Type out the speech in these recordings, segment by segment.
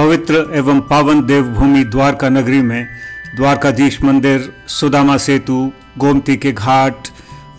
पवित्र एवं पावन देवभूमि द्वारका नगरी में द्वारकाधीश मंदिर, सुदामा सेतु, गोमती के घाट,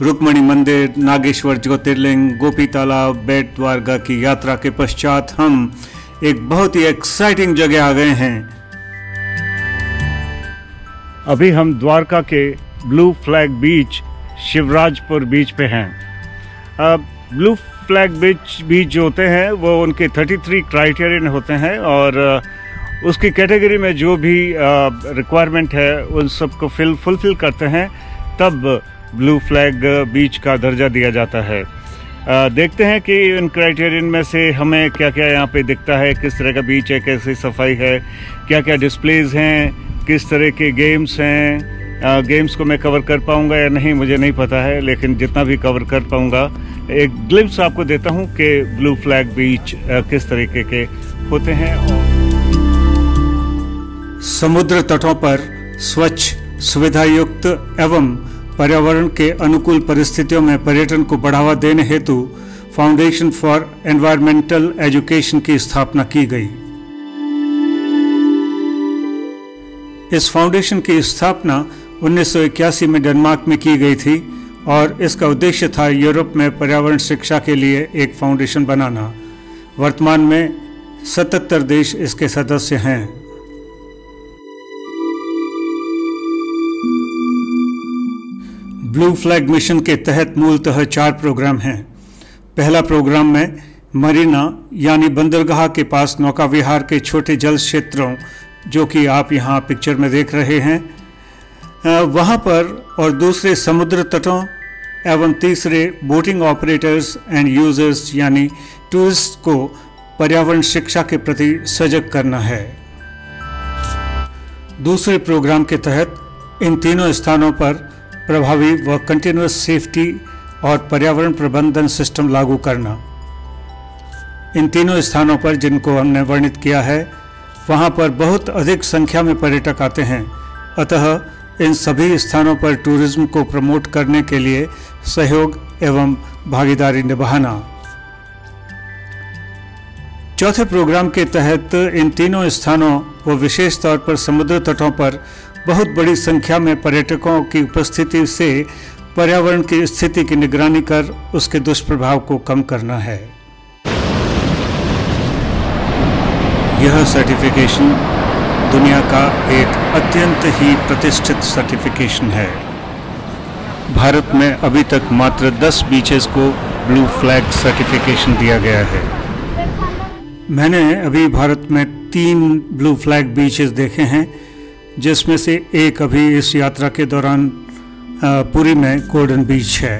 रुक्मणी मंदिर, नागेश्वर ज्योतिर्लिंग, गोपी तालाब, बेट द्वारका की यात्रा के पश्चात हम एक बहुत ही एक्साइटिंग जगह आ गए हैं। अभी हम द्वारका के ब्लू फ्लैग बीच, शिवराजपुर बीच पे हैं। ब्लू फ्लैग बीच जो होते हैं वो उनके 33 क्राइटेरियन होते हैं और उसकी कैटेगरी में जो भी रिक्वायरमेंट है उन सबको फुलफिल करते हैं, तब ब्लू फ्लैग बीच का दर्जा दिया जाता है। देखते हैं कि इन क्राइटेरियन में से हमें क्या क्या यहाँ पे दिखता है, किस तरह का बीच है, कैसी सफाई है, क्या क्या डिस्प्लेज हैं, किस तरह के गेम्स हैं। गेम्स को मैं कवर कर पाऊंगा या नहीं मुझे नहीं पता है, लेकिन जितना भी कवर कर पाऊंगा एक ग्लिम्स आपको देता हूं कि ब्लू फ्लैग बीच किस तरीके के होते हैं। समुद्र तटों पर स्वच्छ, सुविधायुक्त एवं पर्यावरण के अनुकूल परिस्थितियों में पर्यटन को बढ़ावा देने हेतु फाउंडेशन फॉर एनवायरमेंटल एजुकेशन की स्थापना की गई। इस फाउंडेशन की स्थापना 1981 में डेनमार्क में की गई थी और इसका उद्देश्य था यूरोप में पर्यावरण शिक्षा के लिए एक फाउंडेशन बनाना। वर्तमान में 77 देश इसके सदस्य हैं। ब्लू फ्लैग मिशन के तहत मूलतः 4 प्रोग्राम हैं। पहला प्रोग्राम में मरीना यानी बंदरगाह के पास नौका विहार के छोटे जल क्षेत्रों, जो कि आप यहाँ पिक्चर में देख रहे हैं, वहाँ पर, और दूसरे समुद्र तटों एवं तीसरे बोटिंग ऑपरेटर्स एंड यूजर्स यानी टूरिस्ट को पर्यावरण शिक्षा के प्रति सजग करना है। दूसरे प्रोग्राम के तहत इन तीनों स्थानों पर प्रभावी व कंटिन्यूअस सेफ्टी और पर्यावरण प्रबंधन सिस्टम लागू करना। इन तीनों स्थानों पर जिनको हमने वर्णित किया है वहाँ पर बहुत अधिक संख्या में पर्यटक आते हैं, अतः इन सभी स्थानों पर टूरिज्म को प्रमोट करने के लिए सहयोग एवं भागीदारी निभाना। चौथे प्रोग्राम के तहत इन तीनों स्थानों व विशेष तौर पर समुद्र तटों पर बहुत बड़ी संख्या में पर्यटकों की उपस्थिति से पर्यावरण की स्थिति की निगरानी कर उसके दुष्प्रभाव को कम करना है। यह सर्टिफिकेशन दुनिया का एक अत्यंत ही प्रतिष्ठित सर्टिफिकेशन है। भारत में अभी तक मात्र 10 बीचेस को ब्लू फ्लैग सर्टिफिकेशन दिया गया है। मैंने अभी भारत में 3 ब्लू फ्लैग बीचेस देखे हैं, जिसमें से एक अभी इस यात्रा के दौरान पुरी में गोल्डन बीच है।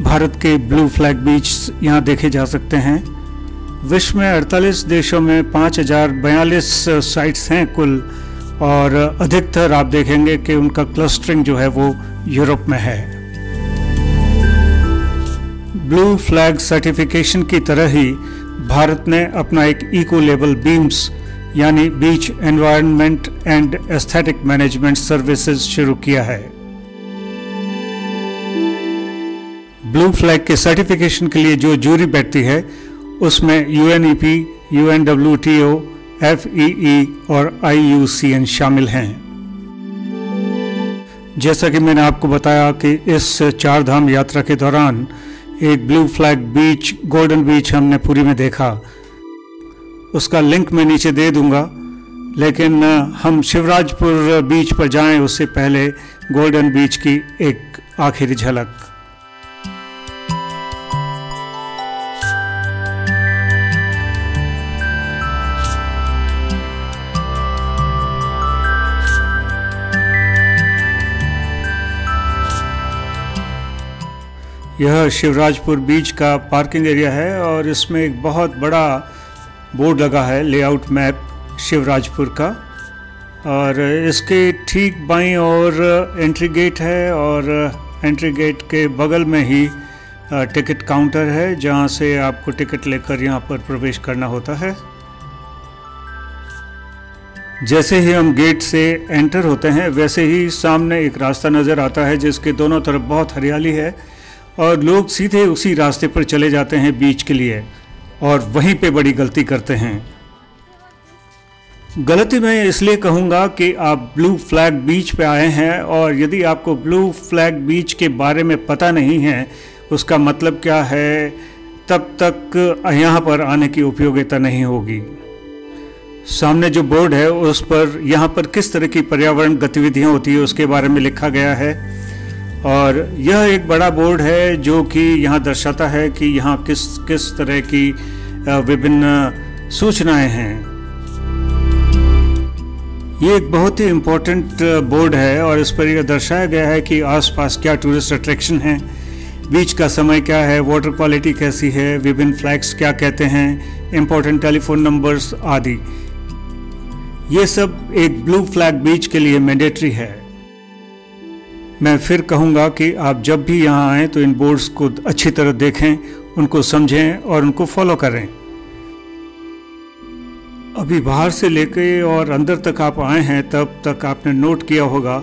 भारत के ब्लू फ्लैग बीच यहाँ देखे जा सकते हैं। विश्व में 48 देशों में 5042 साइट्स हैं कुल, और अधिकतर आप देखेंगे कि उनका क्लस्टरिंग जो है वो यूरोप में है। ब्लू फ्लैग सर्टिफिकेशन की तरह ही भारत ने अपना एक इको लेबल बीम्स यानी beach environment and aesthetic management services शुरू किया है। ब्लू फ्लैग के सर्टिफिकेशन के लिए जो जूरी बैठती है उसमें UNEP, UNWTO, FEE और IUCN शामिल हैं। जैसा कि मैंने आपको बताया कि इस 4 धाम यात्रा के दौरान एक blue flag beach, golden beach हमने पुरी में देखा। उसका लिंक मैं नीचे दे दूंगा, लेकिन हम शिवराजपुर बीच पर जाएं उससे पहले गोल्डन बीच की एक आखिरी झलक। यह शिवराजपुर बीच का पार्किंग एरिया है और इसमें एक बहुत बड़ा बोर्ड लगा है, लेआउट मैप शिवराजपुर का, और इसके ठीक बाईं ओर एंट्री गेट है और एंट्री गेट के बगल में ही टिकट काउंटर है, जहां से आपको टिकट लेकर यहां पर प्रवेश करना होता है। जैसे ही हम गेट से एंटर होते हैं वैसे ही सामने एक रास्ता नज़र आता है जिसके दोनों तरफ बहुत हरियाली है और लोग सीधे उसी रास्ते पर चले जाते हैं बीच के लिए और वहीं पे बड़ी गलती करते हैं। गलती मैं इसलिए कहूँगा कि आप ब्लू फ्लैग बीच पे आए हैं, और यदि आपको ब्लू फ्लैग बीच के बारे में पता नहीं है उसका मतलब क्या है, तब तक यहाँ पर आने की उपयोगिता नहीं होगी। सामने जो बोर्ड है उस पर यहाँ पर किस तरह की पर्यावरण गतिविधियाँ होती है उसके बारे में लिखा गया है, और यह एक बड़ा बोर्ड है जो कि यहाँ दर्शाता है कि यहाँ किस किस तरह की विभिन्न सूचनाएं हैं। ये एक बहुत ही इम्पोर्टेंट बोर्ड है और इस पर यह दर्शाया गया है कि आसपास क्या टूरिस्ट अट्रैक्शन है, बीच का समय क्या है, वाटर क्वालिटी कैसी है, विभिन्न फ्लैग्स क्या कहते हैं, इम्पोर्टेंट टेलीफोन नंबर्स आदि। ये सब एक ब्लू फ्लैग बीच के लिए मैंडेटरी है। मैं फिर कहूँगा कि आप जब भी यहाँ आएँ तो इन बोर्ड्स को अच्छी तरह देखें, उनको समझें और उनको फॉलो करें। अभी बाहर से लेके और अंदर तक आप आए हैं तब तक आपने नोट किया होगा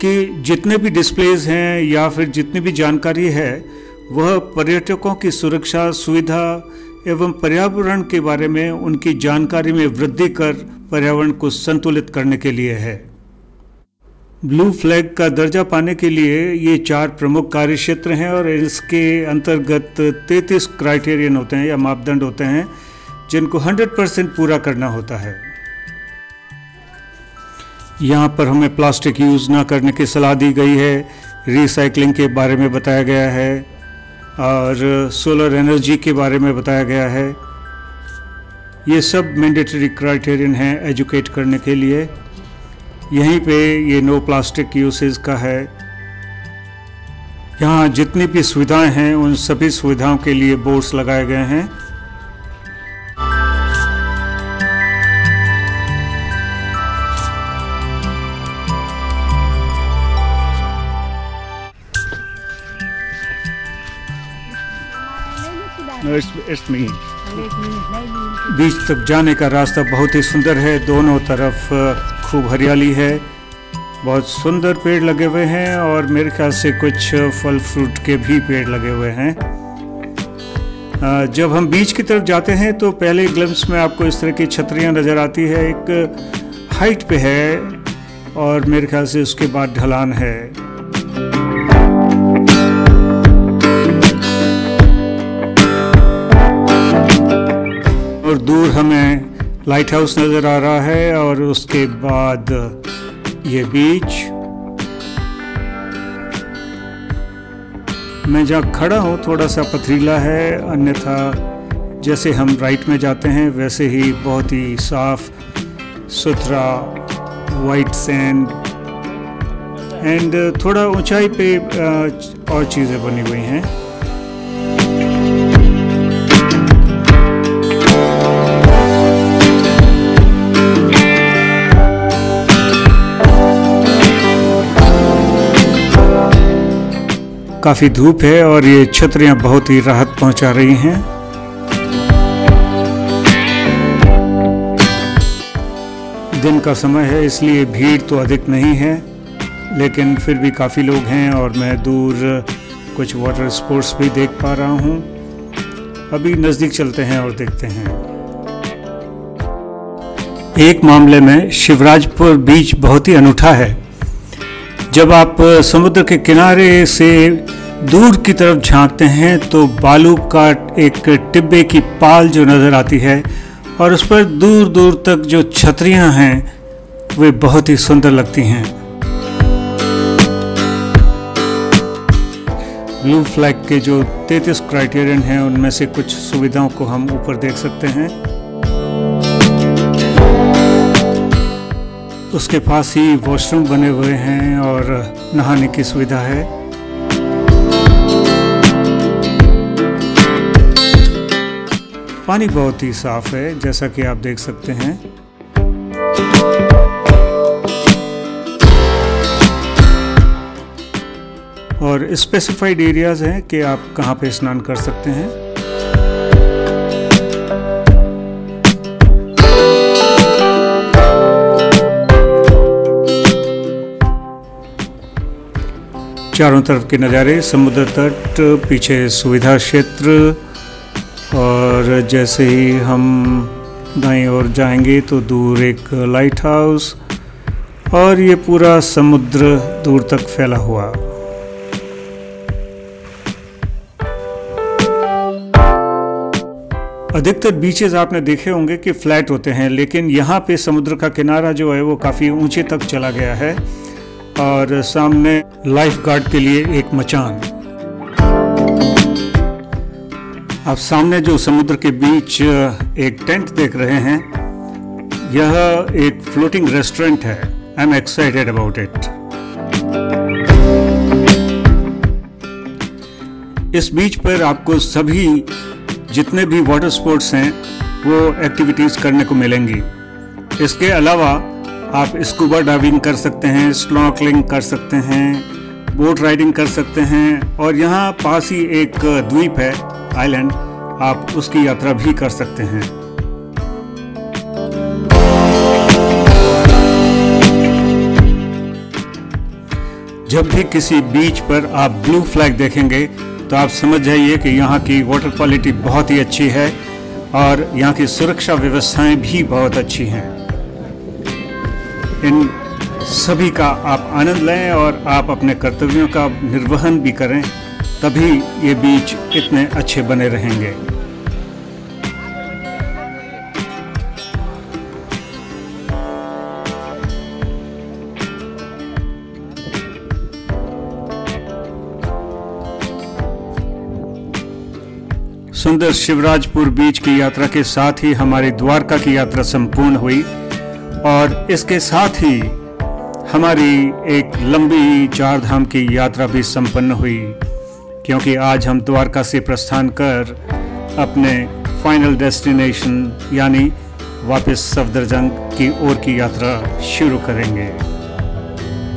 कि जितने भी डिस्प्लेज हैं या फिर जितनी भी जानकारी है वह पर्यटकों की सुरक्षा, सुविधा एवं पर्यावरण के बारे में उनकी जानकारी में वृद्धि कर पर्यावरण को संतुलित करने के लिए है। ब्लू फ्लैग का दर्जा पाने के लिए ये 4 प्रमुख कार्य क्षेत्र हैं और इसके अंतर्गत 33 क्राइटेरियन होते हैं या मापदंड होते हैं जिनको 100% पूरा करना होता है। यहाँ पर हमें प्लास्टिक यूज़ ना करने की सलाह दी गई है, रिसाइकलिंग के बारे में बताया गया है और सोलर एनर्जी के बारे में बताया गया है। ये सब मैंडेटरी क्राइटेरियन हैं एजुकेट करने के लिए। यहीं पे ये नो प्लास्टिक यूसेज का है। यहाँ जितनी भी सुविधाएं हैं उन सभी सुविधाओं के लिए बोर्ड्स लगाए गए हैं। It's me. बीच तक जाने का रास्ता बहुत ही सुंदर है, दोनों तरफ खूब हरियाली है, बहुत सुंदर पेड़ लगे हुए हैं और मेरे ख्याल से कुछ फल फ्रूट के भी पेड़ लगे हुए हैं। जब हम बीच की तरफ जाते हैं तो पहले ग्लिम्स में आपको इस तरह की छतरियां नज़र आती है, एक हाइट पे है और मेरे ख्याल से उसके बाद ढलान है। और दूर हमें लाइट हाउस नज़र आ रहा है और उसके बाद ये बीच। मैं जहाँ खड़ा हूँ थोड़ा सा पथरीला है, अन्यथा जैसे हम राइट में जाते हैं वैसे ही बहुत ही साफ सुथरा वाइट सैंड एंड थोड़ा ऊंचाई पे और चीज़ें बनी हुई हैं। काफ़ी धूप है और ये छतरियाँ बहुत ही राहत पहुंचा रही हैं। दिन का समय है इसलिए भीड़ तो अधिक नहीं है, लेकिन फिर भी काफ़ी लोग हैं और मैं दूर कुछ वाटर स्पोर्ट्स भी देख पा रहा हूँ। अभी नज़दीक चलते हैं और देखते हैं। एक मामले में शिवराजपुर बीच बहुत ही अनूठा है। जब आप समुद्र के किनारे से दूर की तरफ झांकते हैं तो बालू का एक टिब्बे की पाल जो नज़र आती है और उस पर दूर दूर तक जो छतरियां हैं वे बहुत ही सुंदर लगती हैं। ब्लू फ्लैग के जो 33 क्राइटेरियन हैं उनमें से कुछ सुविधाओं को हम ऊपर देख सकते हैं। उसके पास ही वॉशरूम बने हुए हैं और नहाने की सुविधा है। पानी बहुत ही साफ है जैसा कि आप देख सकते हैं। और स्पेसिफाइड एरियाज हैं कि आप कहाँ पे स्नान कर सकते हैं। चारों तरफ के नज़ारे, समुद्र तट, पीछे सुविधा क्षेत्र और जैसे ही हम दाईं ओर जाएंगे तो दूर एक लाइट हाउस और ये पूरा समुद्र दूर तक फैला हुआ। अधिकतर बीचेस आपने देखे होंगे कि फ्लैट होते हैं, लेकिन यहाँ पे समुद्र का किनारा जो है वो काफ़ी ऊंचे तक चला गया है और सामने लाइफ गार्ड के लिए एक मचान। आप सामने जो समुद्र के बीच एक टेंट देख रहे हैं, यह एक फ्लोटिंग रेस्टोरेंट है। I am excited about it. इस बीच पर आपको सभी जितने भी वाटर स्पोर्ट्स हैं वो एक्टिविटीज़ करने को मिलेंगी। इसके अलावा आप स्कूबा डाइविंग कर सकते हैं, स्नॉर्कलिंग कर सकते हैं, बोट राइडिंग कर सकते हैं और यहाँ पास ही एक द्वीप है, आइलैंड, आप उसकी यात्रा भी कर सकते हैं। जब भी किसी बीच पर आप ब्लू फ्लैग देखेंगे तो आप समझ जाइए कि यहाँ की वाटर क्वालिटी बहुत ही अच्छी है और यहाँ की सुरक्षा व्यवस्थाएं भी बहुत अच्छी हैं। इन सभी का आप आनंद लें और आप अपने कर्तव्यों का निर्वहन भी करें, तभी ये बीच इतने अच्छे बने रहेंगे। सुंदर शिवराजपुर बीच की यात्रा के साथ ही हमारी द्वारका की यात्रा संपूर्ण हुई और इसके साथ ही हमारी एक लंबी चार धाम की यात्रा भी संपन्न हुई, क्योंकि आज हम द्वारका से प्रस्थान कर अपने फाइनल डेस्टिनेशन यानी वापस सफदरजंग की ओर की यात्रा शुरू करेंगे।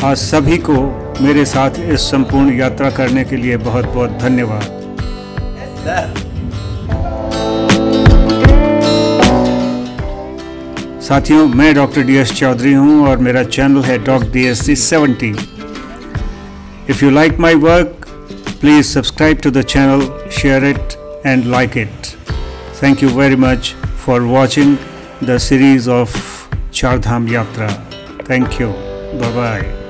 आज सभी को मेरे साथ इस संपूर्ण यात्रा करने के लिए बहुत बहुत धन्यवाद। साथियों, मैं डॉक्टर DS चौधरी हूं और मेरा चैनल है DocDSC70। If you like my work, please subscribe to the channel, share it and like it. Thank you very much for watching the series of Char Dham Yatra. Thank you. Bye bye.